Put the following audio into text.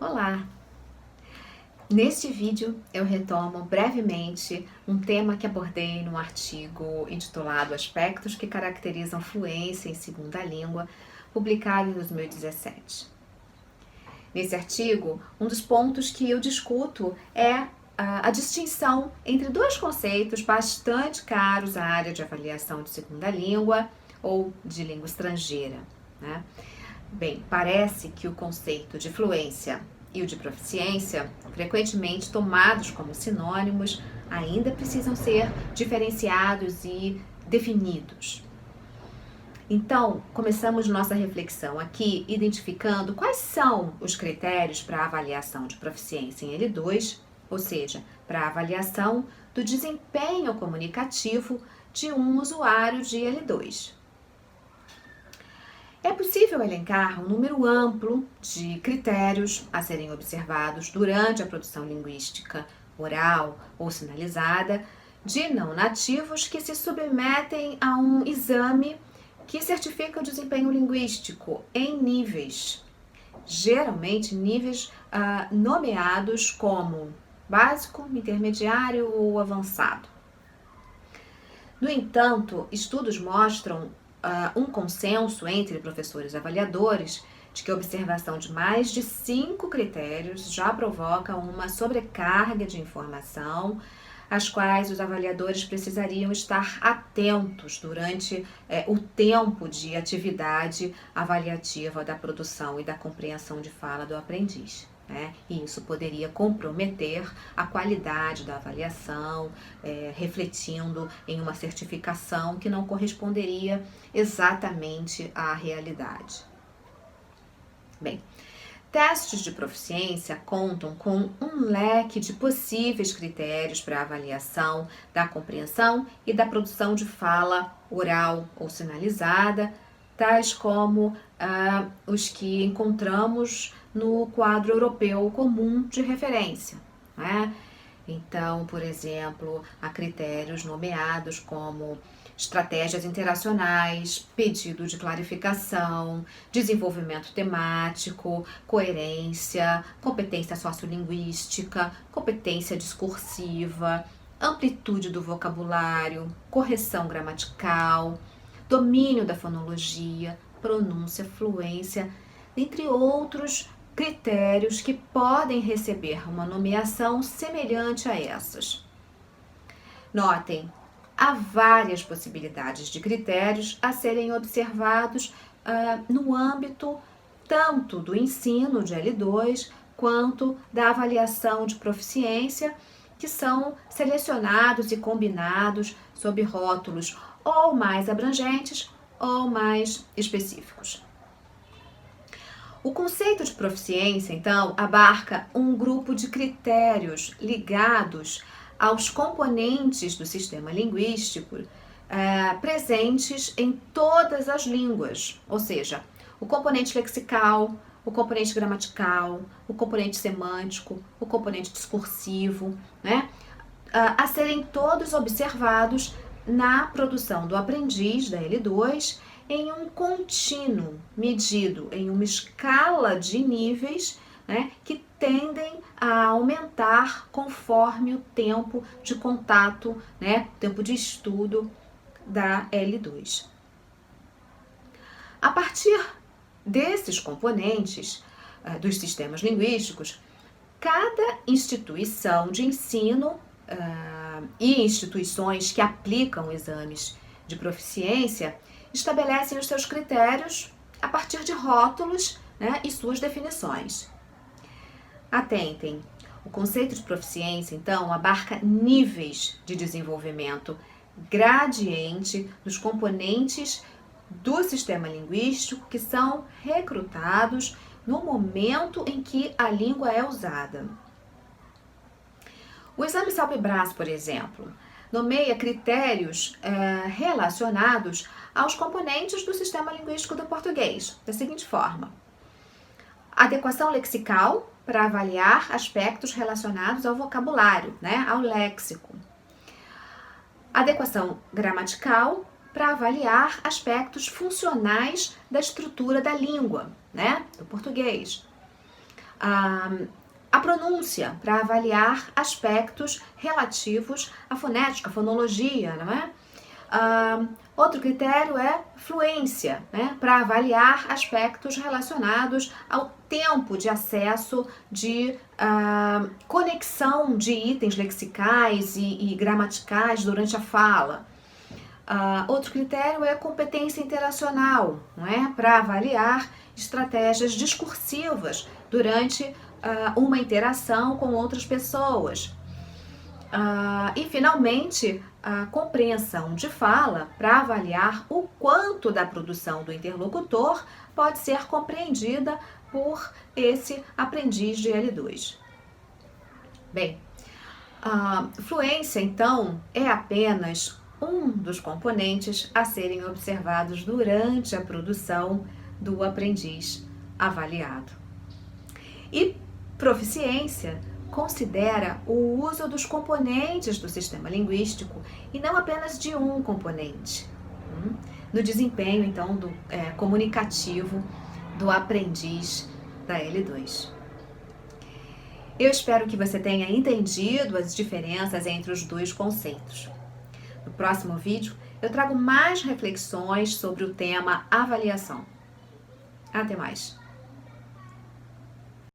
Olá! Neste vídeo eu retomo brevemente um tema que abordei num artigo intitulado Aspectos que caracterizam fluência em segunda língua, publicado em 2017. Nesse artigo, um dos pontos que eu discuto é a distinção entre dois conceitos bastante caros à área de avaliação de segunda língua ou de língua estrangeira, né? Bem, parece que o conceito de fluência e o de proficiência, frequentemente tomados como sinônimos, ainda precisam ser diferenciados e definidos. Então, começamos nossa reflexão aqui identificando quais são os critérios para a avaliação de proficiência em L2, ou seja, para a avaliação do desempenho comunicativo de um usuário de L2. É possível elencar um número amplo de critérios a serem observados durante a produção linguística oral ou sinalizada de não nativos que se submetem a um exame que certifica o desempenho linguístico em níveis, geralmente níveis nomeados como básico, intermediário ou avançado. No entanto, estudos mostram um consenso entre professores avaliadores de que a observação de mais de 5 critérios já provoca uma sobrecarga de informação, às quais os avaliadores precisariam estar atentos durante o tempo de atividade avaliativa da produção e da compreensão de fala do aprendiz. E isso poderia comprometer a qualidade da avaliação, refletindo em uma certificação que não corresponderia exatamente à realidade. Bem, testes de proficiência contam com um leque de possíveis critérios para avaliação da compreensão e da produção de fala oral ou sinalizada, tais como os que encontramos no quadro europeu comum de referência, né? Então, por exemplo, há critérios nomeados como estratégias interacionais, pedido de clarificação, desenvolvimento temático, coerência, competência sociolinguística, competência discursiva, amplitude do vocabulário, correção gramatical, domínio da fonologia, pronúncia, fluência, entre outros critérios que podem receber uma nomeação semelhante a essas. Notem, há várias possibilidades de critérios a serem observados no âmbito tanto do ensino de L2 quanto da avaliação de proficiência, que são selecionados e combinados sob rótulos ou mais abrangentes ou mais específicos. O conceito de proficiência, então, abarca um grupo de critérios ligados aos componentes do sistema linguístico presentes em todas as línguas, ou seja, o componente lexical, o componente gramatical, o componente semântico, o componente discursivo, né? A serem todos observados na produção do aprendiz da L2 em um contínuo medido em uma escala de níveis, né, que tendem a aumentar conforme o tempo de contato, né, tempo de estudo da L2. A partir desses componentes dos sistemas linguísticos, cada instituição de ensino e instituições que aplicam exames de proficiência estabelecem os seus critérios a partir de rótulos, né, e suas definições. Atentem, o conceito de proficiência, então, abarca níveis de desenvolvimento gradiente dos componentes do sistema linguístico que são recrutados no momento em que a língua é usada. O exame Salpe-Brás, por exemplo, nomeia critérios relacionados aos componentes do sistema linguístico do português, da seguinte forma: adequação lexical, para avaliar aspectos relacionados ao vocabulário, né, ao léxico. Adequação gramatical, para avaliar aspectos funcionais da estrutura da língua, né, do português. a pronúncia, para avaliar aspectos relativos à fonética, à fonologia, não é? Outro critério é fluência, né, para avaliar aspectos relacionados ao tempo de acesso, de conexão de itens lexicais e gramaticais durante a fala. Outro critério é competência interacional, não é? Para avaliar estratégias discursivas durante uma interação com outras pessoas. E, finalmente, a compreensão de fala para avaliar o quanto da produção do interlocutor pode ser compreendida por esse aprendiz de L2. Bem, a fluência, então, é apenas um dos componentes a serem observados durante a produção do aprendiz avaliado. E proficiência considera o uso dos componentes do sistema linguístico e não apenas de um componente, no desempenho, então, comunicativo do aprendiz da L2. Eu espero que você tenha entendido as diferenças entre os dois conceitos. No próximo vídeo, eu trago mais reflexões sobre o tema avaliação. Até mais!